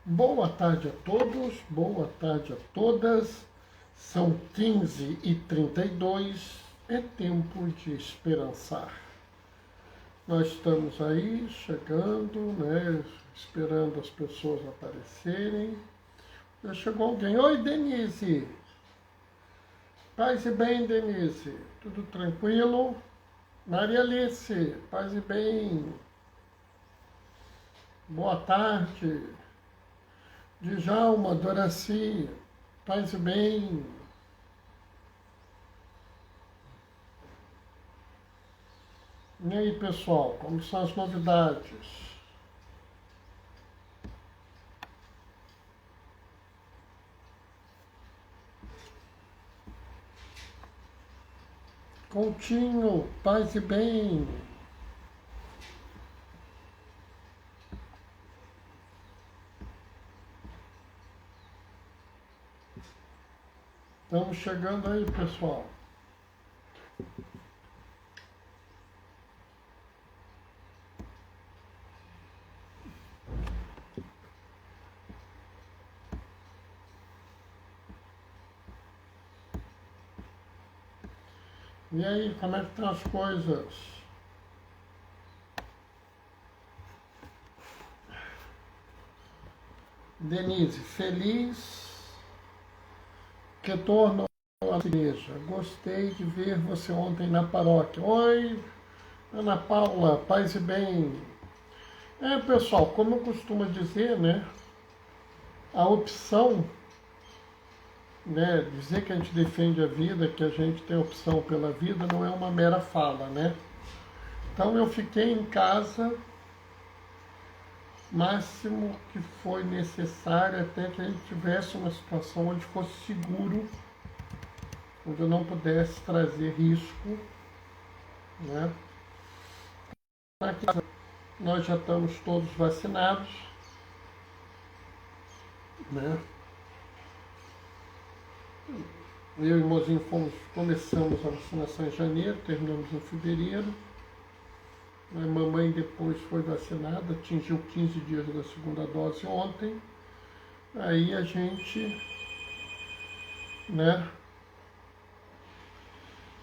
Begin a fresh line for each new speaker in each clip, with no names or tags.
Boa tarde a todos, boa tarde a todas. São 15h32, é tempo de esperançar. Nós estamos aí chegando, né? Esperando as pessoas aparecerem. Já chegou alguém. Oi, Denise. Paz e bem, Denise. Tudo tranquilo? Maria Alice, paz e bem. Boa tarde. Djalma, Doraci, paz e bem. E aí, pessoal, como são as novidades? Coutinho, paz e bem. Estamos chegando aí, pessoal. E aí, como é que estão as coisas? Denise, feliz retorno à igreja. Gostei de ver você ontem na paróquia. Oi, Ana Paula, paz e bem. Pessoal, como eu costumo dizer, né? A opção, né? Dizer que a gente defende a vida, que a gente tem opção pela vida, não é uma mera fala, né? Então eu fiquei em casa máximo que foi necessário até que a gente tivesse uma situação onde fosse seguro, onde eu não pudesse trazer risco, né? Aqui nós já estamos todos vacinados, né? Eu e o Mozinho começamos a vacinação em janeiro, terminamos em fevereiro. A mamãe depois foi vacinada, atingiu 15 dias da segunda dose ontem. Aí a gente, né,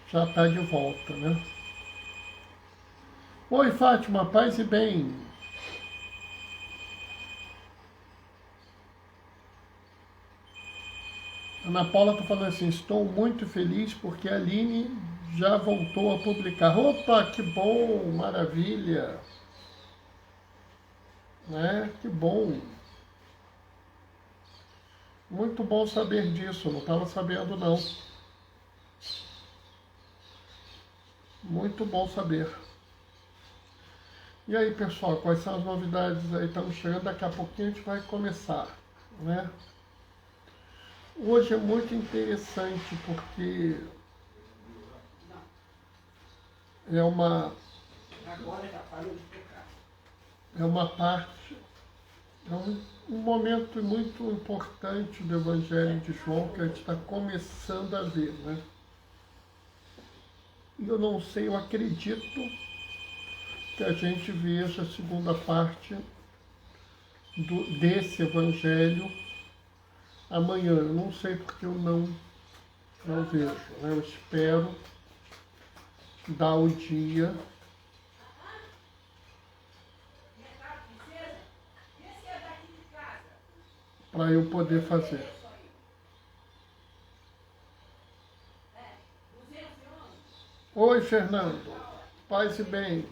já está de volta, né? Oi, Fátima, paz e bem. Ana Paula está falando assim, estou muito feliz porque a Aline já voltou a publicar. Opa, que bom, maravilha. Né? Que bom. Muito bom saber disso, não estava sabendo não. Muito bom saber. E aí, pessoal, quais são as novidades aí? Estamos chegando, daqui a pouquinho a gente vai começar, né? Hoje é muito interessante porque é uma parte, é um momento muito importante do Evangelho de João que a gente está começando a ver, né? E eu não sei, eu acredito que a gente veja a segunda parte desse Evangelho amanhã. Eu não sei porque eu não vejo, né? Eu espero dar o dia para eu poder fazer. Oi, Fernando. Paz e bem.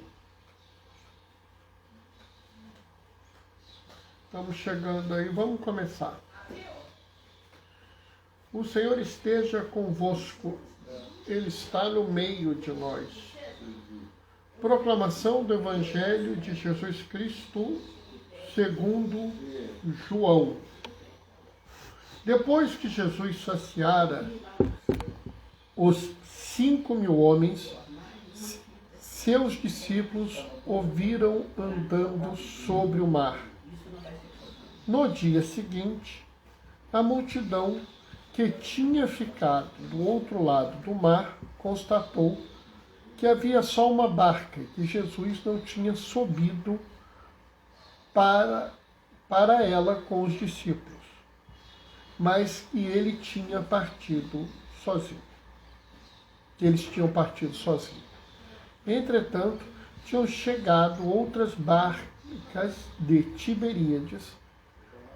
Estamos chegando aí, vamos começar. O Senhor esteja convosco, Ele está no meio de nós. Proclamação do Evangelho de Jesus Cristo segundo João. Depois que Jesus saciara os 5.000 homens, seus discípulos o viram andando sobre o mar. No dia seguinte, a multidão que tinha ficado do outro lado do mar constatou que havia só uma barca, que Jesus não tinha subido para para ela com os discípulos, mas que ele tinha partido sozinho. Eles tinham partido sozinhos. Entretanto, tinham chegado outras barcas de Tiberíades,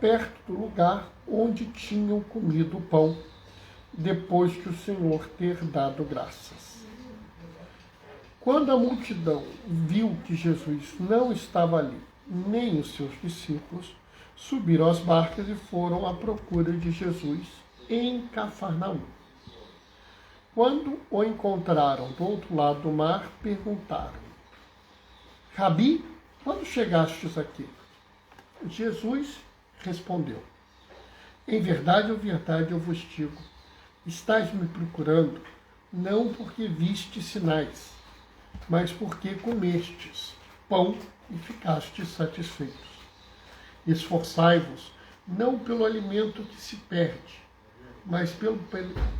perto do lugar onde tinham comido o pão, depois que o Senhor ter dado graças. Quando a multidão viu que Jesus não estava ali, nem os seus discípulos, subiram às barcas e foram à procura de Jesus em Cafarnaum. Quando o encontraram do outro lado do mar, perguntaram: Rabi, quando chegastes aqui? Jesus respondeu: Em verdade eu vos digo, estais me procurando, não porque vistes sinais, mas porque comestes pão e ficastes satisfeitos. Esforçai-vos, não pelo alimento que se perde, mas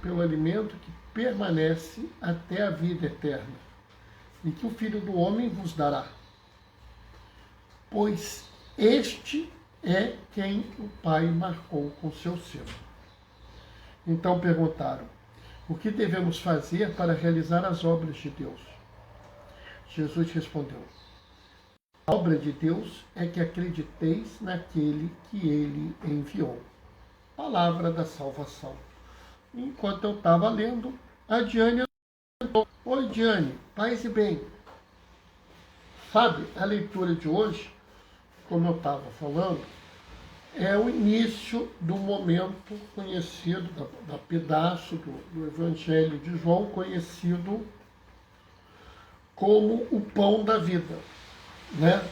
pelo alimento que permanece até a vida eterna, e que o Filho do Homem vos dará. Pois este é quem o Pai marcou com seu selo. Então perguntaram: o que devemos fazer para realizar as obras de Deus? Jesus respondeu: a obra de Deus é que acrediteis naquele que ele enviou. Palavra da salvação. Enquanto eu estava lendo, a Diane entrou. Oi, Diane, paz e bem. Sabe, a leitura de hoje, como eu estava falando, é o início do momento conhecido, da pedaço do Evangelho de João, conhecido como o pão da vida, né?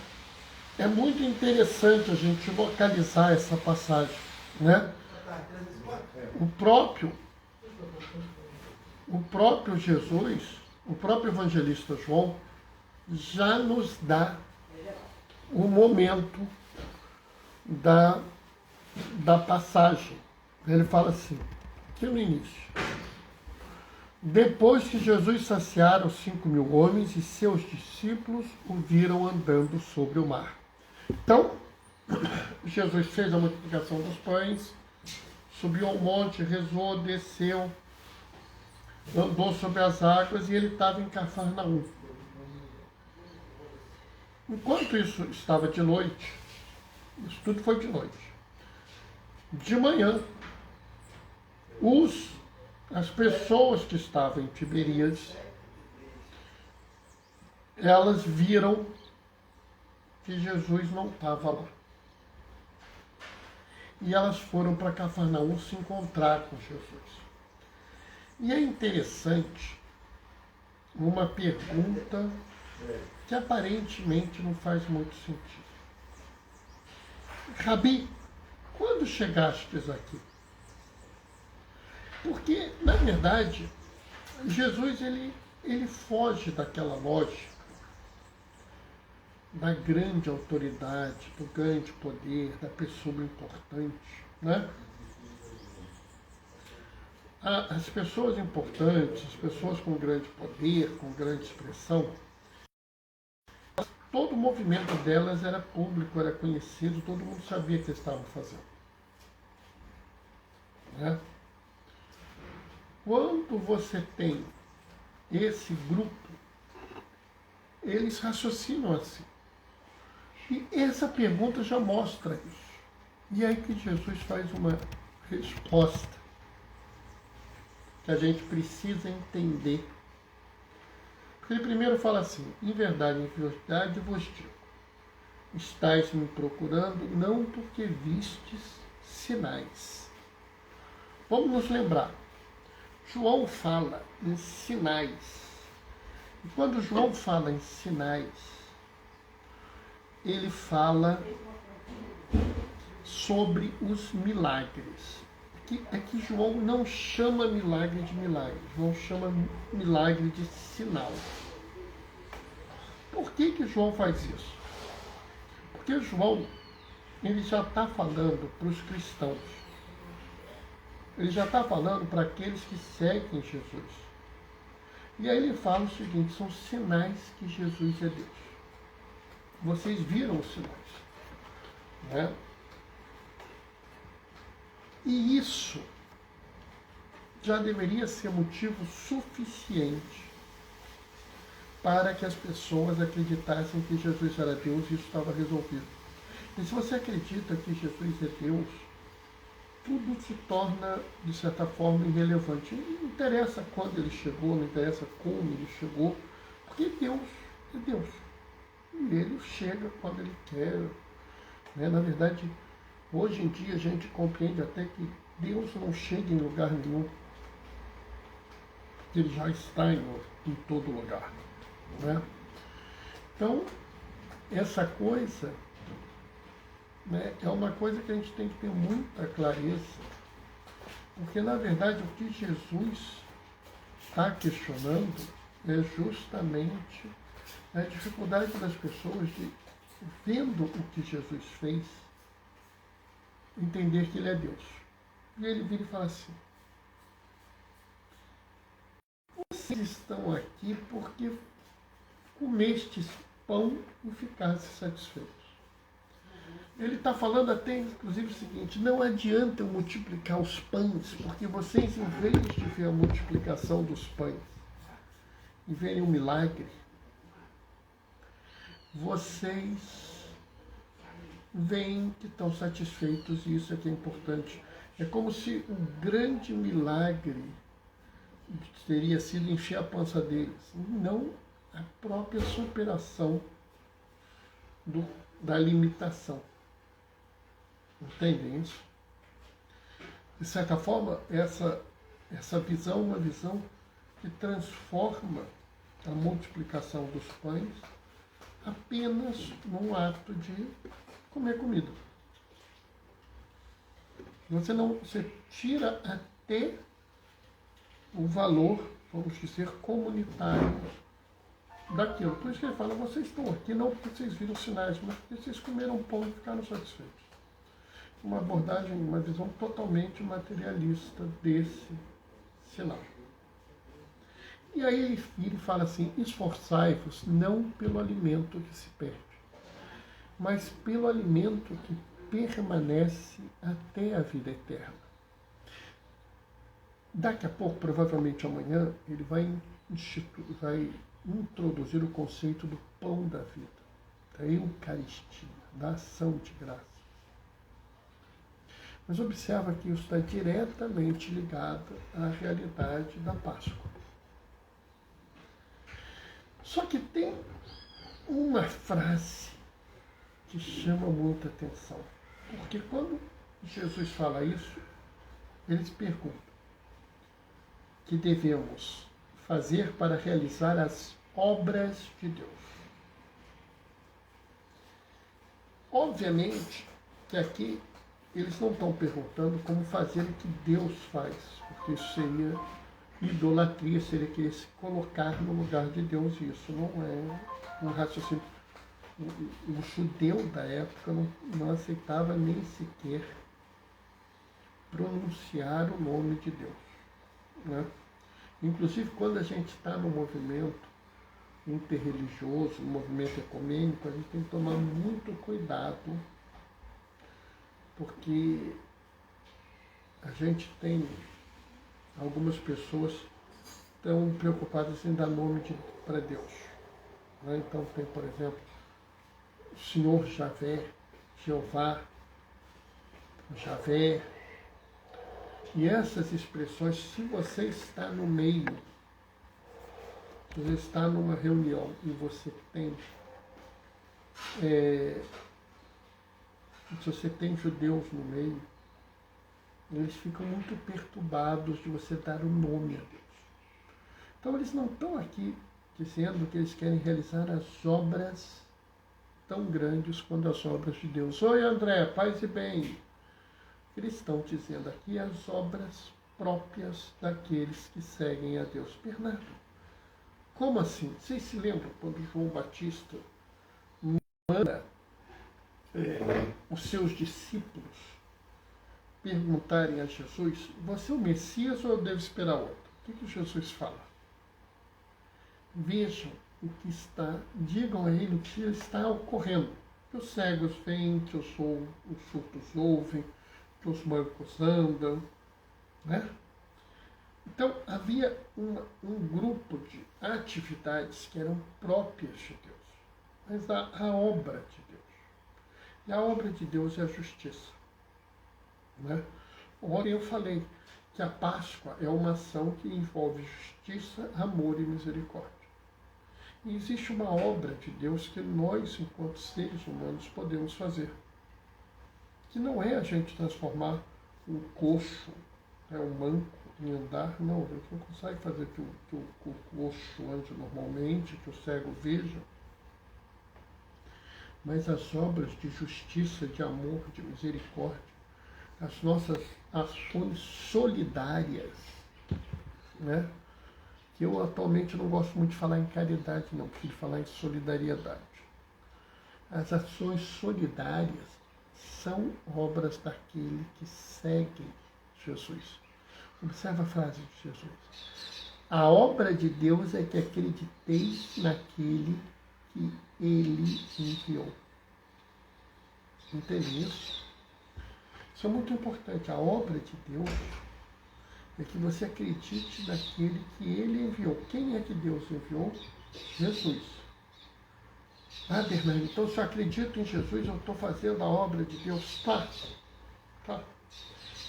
É muito interessante a gente localizar essa passagem, né? O próprio Jesus, o próprio evangelista João, já nos dá o momento da passagem. Ele fala assim, aqui no início: depois que Jesus saciara os 5.000 homens e seus discípulos o viram andando sobre o mar. Então, Jesus fez a multiplicação dos pães, subiu ao monte, rezou, desceu, andou sobre as águas e ele estava em Cafarnaum. Enquanto isso estava de noite, isso tudo foi de noite, de manhã, as pessoas que estavam em Tiberíades, elas viram que Jesus não estava lá. E elas foram para Cafarnaum se encontrar com Jesus. E é interessante uma pergunta que aparentemente não faz muito sentido. Rabi, quando chegastes aqui? Porque, na verdade, Jesus ele foge daquela lógica da grande autoridade, do grande poder, da pessoa importante, né? As pessoas importantes, as pessoas com grande poder, com grande expressão, todo o movimento delas era público, era conhecido, todo mundo sabia o que eles estavam fazendo, né? Quando você tem esse grupo, eles raciocinam assim. E essa pergunta já mostra isso. E é aí que Jesus faz uma resposta que a gente precisa entender. Porque ele primeiro fala assim: em verdade vos digo, estáis me procurando não porque vistes sinais. Vamos nos lembrar. João fala em sinais. E quando João fala em sinais, ele fala sobre os milagres. Aqui João não chama milagre de milagre, João chama milagre de sinal. Por que João faz isso? Porque João, ele já está falando para os cristãos. Ele já está falando para aqueles que seguem Jesus. E aí ele fala o seguinte: são sinais que Jesus é Deus. Vocês viram os sinais, né? E isso já deveria ser motivo suficiente para que as pessoas acreditassem que Jesus era Deus e isso estava resolvido. E se você acredita que Jesus é Deus, tudo se torna, de certa forma, irrelevante. Não interessa quando ele chegou, não interessa como ele chegou, porque Deus é Deus. E ele chega quando ele quer. Né? Na verdade, hoje em dia a gente compreende até que Deus não chega em lugar nenhum, porque ele já está em todo lugar. Né? Então, essa coisa, né, é uma coisa que a gente tem que ter muita clareza, porque na verdade o que Jesus está questionando é justamente a dificuldade das pessoas de, vendo o que Jesus fez, entender que ele é Deus. E ele vira e fala assim: vocês estão aqui porque comestes pão e ficaste satisfeitos. Ele está falando até, inclusive, o seguinte: não adianta eu multiplicar os pães, porque vocês, em vez de ver a multiplicação dos pães e verem um milagre, vocês veem que estão satisfeitos, e isso é que é importante. É como se o grande milagre teria sido encher a pança deles, não a própria superação da limitação. Entendem isso? De certa forma, essa visão é uma visão que transforma a multiplicação dos pães apenas num ato de comer comida. Você tira até o valor, vamos dizer, comunitário daquilo. Por isso que ele fala: vocês estão aqui não porque vocês viram sinais, mas porque vocês comeram pão e ficaram satisfeitos. Uma abordagem, uma visão totalmente materialista desse sinal. E aí ele fala assim: esforçai-vos não pelo alimento que se perde, mas pelo alimento que permanece até a vida eterna. Daqui a pouco, provavelmente amanhã, ele vai introduzir o conceito do pão da vida, da Eucaristia, da ação de graça. Mas observa que isso está diretamente ligado à realidade da Páscoa. Só que tem uma frase que chama muita atenção. Porque quando Jesus fala isso, eles perguntam: que devemos fazer para realizar as obras de Deus? Obviamente que aqui eles não estão perguntando como fazer o que Deus faz, porque isso seria idolatria, seria querer se colocar no lugar de Deus, e isso não é um raciocínio. O judeu da época não aceitava nem sequer pronunciar o nome de Deus. Né? Inclusive, quando a gente está no movimento interreligioso, no movimento ecumênico, a gente tem que tomar muito cuidado, porque a gente tem algumas pessoas tão preocupadas em dar nome para Deus. Né? Então tem, por exemplo, o Senhor Javé, Jeová, Javé. E essas expressões, se você está no meio, se você está numa reunião e você tem, se você tem judeus no meio, eles ficam muito perturbados de você dar o nome a Deus. Então eles não estão aqui dizendo que eles querem realizar as obras tão grandes quanto as obras de Deus. Oi, André, paz e bem. Eles estão dizendo aqui as obras próprias daqueles que seguem a Deus. Bernardo, como assim? Vocês se lembram quando João Batista manda os seus discípulos perguntarem a Jesus: você é o Messias ou eu devo esperar outro? O que Jesus fala? Vejam o que está, digam a ele o que está ocorrendo. Que os cegos veem, que os surdos ouvem, que os bancos andam, né? Então, havia um grupo de atividades que eram próprias de Deus, mas a obra de Deus. E a obra de Deus é a justiça. Né? Ontem eu falei que a Páscoa é uma ação que envolve justiça, amor e misericórdia. E existe uma obra de Deus que nós, enquanto seres humanos, podemos fazer. Que não é a gente transformar um coxo, um manco, em andar. Não, a gente não consegue fazer que o coxo ande normalmente, que o cego veja. Mas as obras de justiça, de amor, de misericórdia, as nossas ações solidárias, né? Que eu atualmente não gosto muito de falar em caridade, não, prefiro falar em solidariedade. As ações solidárias são obras daquele que segue Jesus. Observa a frase de Jesus. A obra de Deus é que acrediteis naquele que ele enviou. Entende isso? Isso é muito importante. A obra de Deus é que você acredite naquele que ele enviou. Quem é que Deus enviou? Jesus. Ah, Bernardo, então se eu acredito em Jesus, eu estou fazendo a obra de Deus. Tá.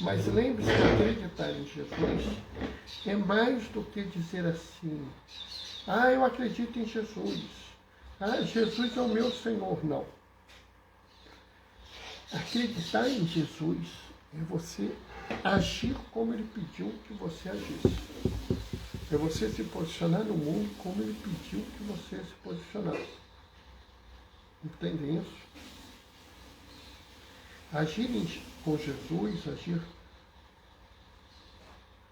Mas lembre-se que acreditar em Jesus é mais do que dizer assim, eu acredito em Jesus. Jesus é o meu Senhor. Não. Acreditar em Jesus é você agir como ele pediu que você agisse. É você se posicionar no mundo como ele pediu que você se posicionasse. Entendem isso? Agir com Jesus, agir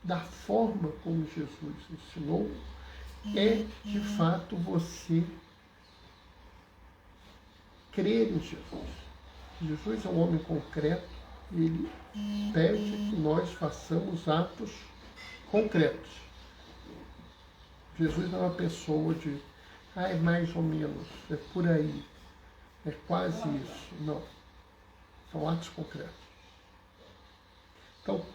da forma como Jesus ensinou, é de fato você crer em Jesus. Jesus é um homem concreto, ele pede que nós façamos atos concretos. Jesus não é uma pessoa de, é mais ou menos, é por aí, é quase isso. Não. São atos concretos. Então,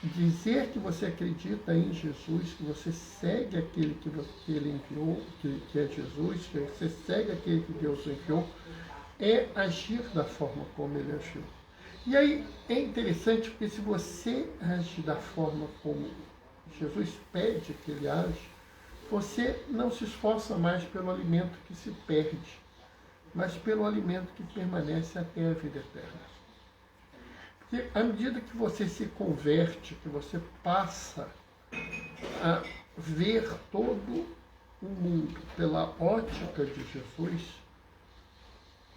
dizer que você acredita em Jesus, que você segue aquele que ele enviou, que é Jesus, que você segue aquele que Deus enviou, é agir da forma como ele agiu. E aí é interessante porque se você agir da forma como Jesus pede que ele age, você não se esforça mais pelo alimento que se perde, mas pelo alimento que permanece até a vida eterna. Porque à medida que você se converte, que você passa a ver todo o mundo pela ótica de Jesus,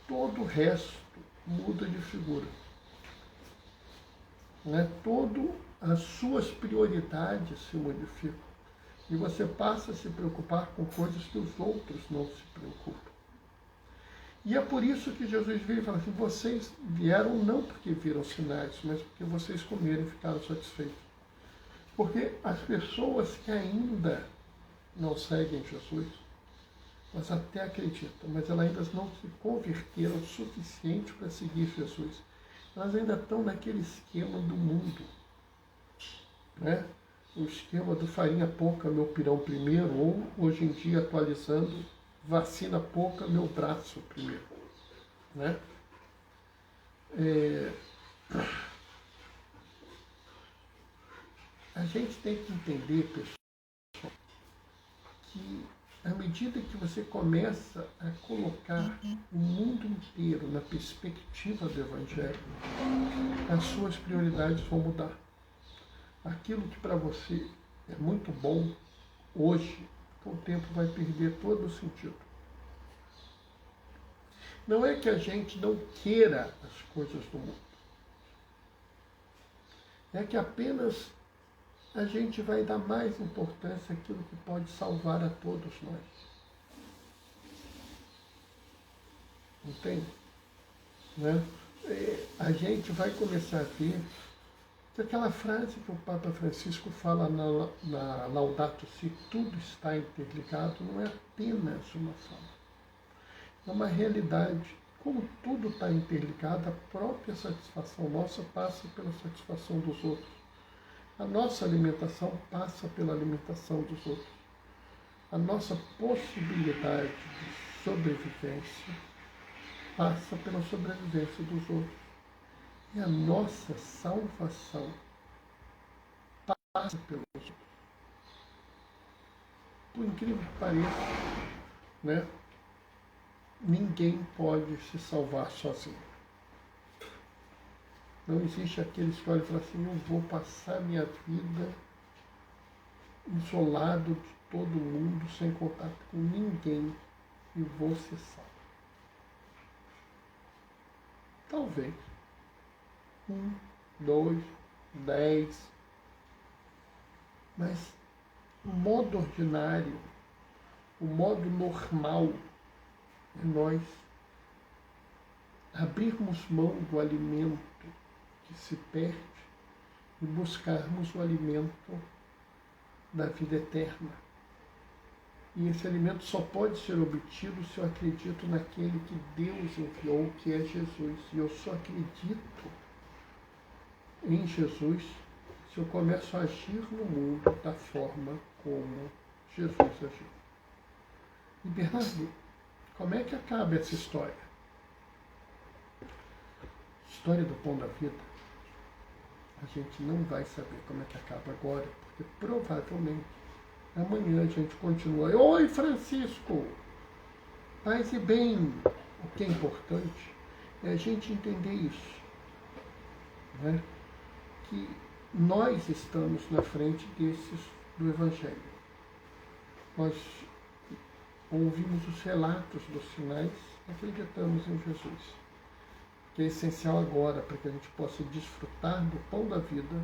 todo o resto muda de figura. Né? Todas as suas prioridades se modificam. E você passa a se preocupar com coisas que os outros não se preocupam. E é por isso que Jesus veio e falou assim, vocês vieram não porque viram sinais, mas porque vocês comeram e ficaram satisfeitos. Porque as pessoas que ainda não seguem Jesus, elas até acreditam, mas elas ainda não se converteram o suficiente para seguir Jesus. Elas ainda estão naquele esquema do mundo. Né? O esquema do farinha pouca, meu pirão primeiro, ou hoje em dia atualizando, vacina pouca, meu braço primeiro. Né? A gente tem que entender, pessoal, que à medida que você começa a colocar o mundo inteiro na perspectiva do Evangelho, as suas prioridades vão mudar. Aquilo que para você é muito bom hoje, com o tempo vai perder todo o sentido. Não é que a gente não queira as coisas do mundo. É que apenas a gente vai dar mais importância àquilo que pode salvar a todos nós. Entende? Né? A gente vai começar a ver que aquela frase que o Papa Francisco fala na Laudato Si, tudo está interligado, não é apenas uma fala. É uma realidade. Como tudo está interligado, a própria satisfação nossa passa pela satisfação dos outros. A nossa alimentação passa pela alimentação dos outros. A nossa possibilidade de sobrevivência passa pela sobrevivência dos outros. E a nossa salvação passa pelos outros. Por incrível que pareça, né? Ninguém pode se salvar sozinho. Não existe aquele que olha e fala assim, eu vou passar minha vida isolado de todo mundo, sem contato com ninguém, e vou ser salvo. Talvez 1, 2, 10, mas o modo ordinário, o modo normal, é nós abrirmos mão do alimento que se perde e buscarmos o alimento da vida eterna. E esse alimento só pode ser obtido se eu acredito naquele que Deus enviou, que é Jesus. E eu só acredito em Jesus se eu começo a agir no mundo da forma como Jesus agiu. E Bernardo, como é que acaba essa história? História do pão da vida, a gente não vai saber como é que acaba agora, porque provavelmente amanhã a gente continua. Oi, Francisco! Paz e bem! O que é importante é a gente entender isso, né? Que nós estamos na frente do Evangelho. Nós ouvimos os relatos dos sinais, acreditamos em Jesus. O que é essencial agora, para que a gente possa desfrutar do pão da vida,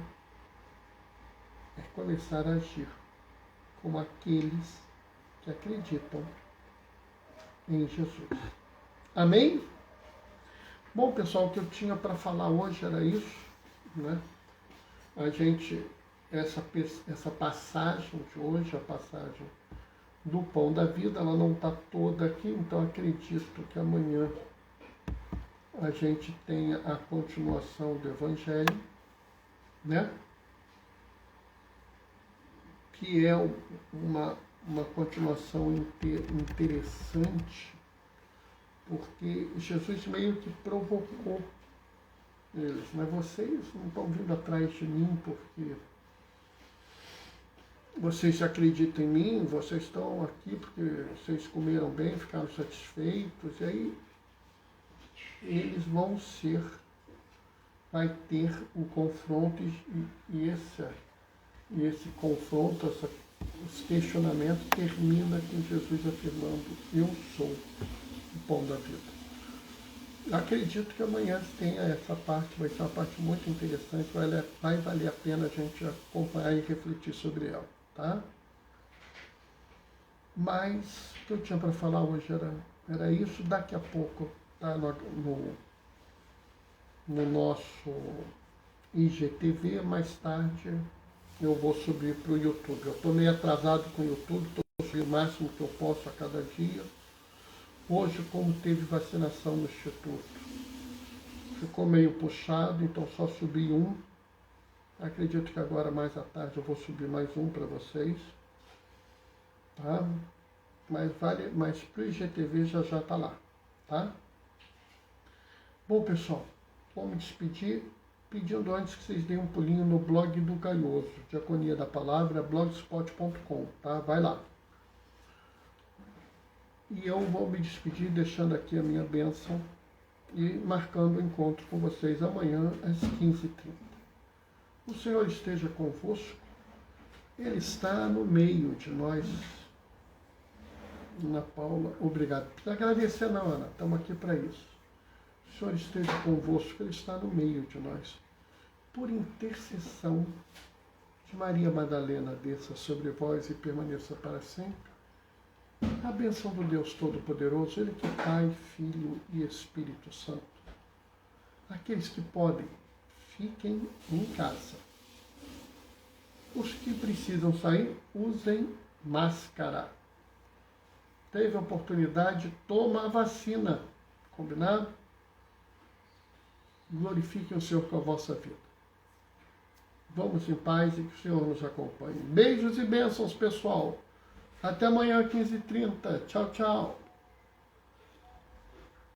é começar a agir como aqueles que acreditam em Jesus. Amém? Bom, pessoal, o que eu tinha para falar hoje era isso, né? Essa passagem de hoje, a passagem do pão da vida, ela não está toda aqui, então acredito que amanhã a gente tenha a continuação do Evangelho, né? Que é uma continuação interessante, porque Jesus meio que provocou eles, mas vocês não estão vindo atrás de mim porque vocês acreditam em mim, vocês estão aqui porque vocês comeram bem, ficaram satisfeitos, e aí eles vai ter um confronto e esse confronto, esse questionamento termina com Jesus afirmando, eu sou o pão da vida. Acredito que amanhã tenha essa parte, vai ser uma parte muito interessante, vai valer a pena a gente acompanhar e refletir sobre ela, tá? Mas o que eu tinha para falar hoje era isso. Daqui a pouco, tá, no nosso IGTV, mais tarde eu vou subir para o YouTube. Eu estou meio atrasado com o YouTube, estou subindo o máximo que eu posso a cada dia. Hoje, como teve vacinação no Instituto, ficou meio puxado, então só subi um. Acredito que agora, mais à tarde, eu vou subir mais um para vocês. Tá? Mas para o IGTV já está lá. Tá? Bom, pessoal, vou me despedir pedindo antes que vocês deem um pulinho no blog do Gaioso, Diaconia da Palavra, blogspot.com, tá? Vai lá. E eu vou me despedir deixando aqui a minha bênção e marcando o encontro com vocês amanhã às 15h30. O Senhor esteja convosco, Ele está no meio de nós. Ana Paula, obrigado. Não precisa agradecer não, Ana, estamos aqui para isso. O Senhor esteja convosco, Ele está no meio de nós. Por intercessão de Maria Madalena, desça sobre vós e permaneça para sempre. A bênção do Deus Todo-Poderoso, Ele que é Pai, Filho e Espírito Santo. Aqueles que podem, fiquem em casa. Os que precisam sair, usem máscara. Teve a oportunidade, toma a vacina Combinado? Glorifiquem o Senhor com a vossa vida. Vamos em paz e que o Senhor nos acompanhe. Beijos e bênçãos, pessoal. Até amanhã, 15h30. Tchau, tchau.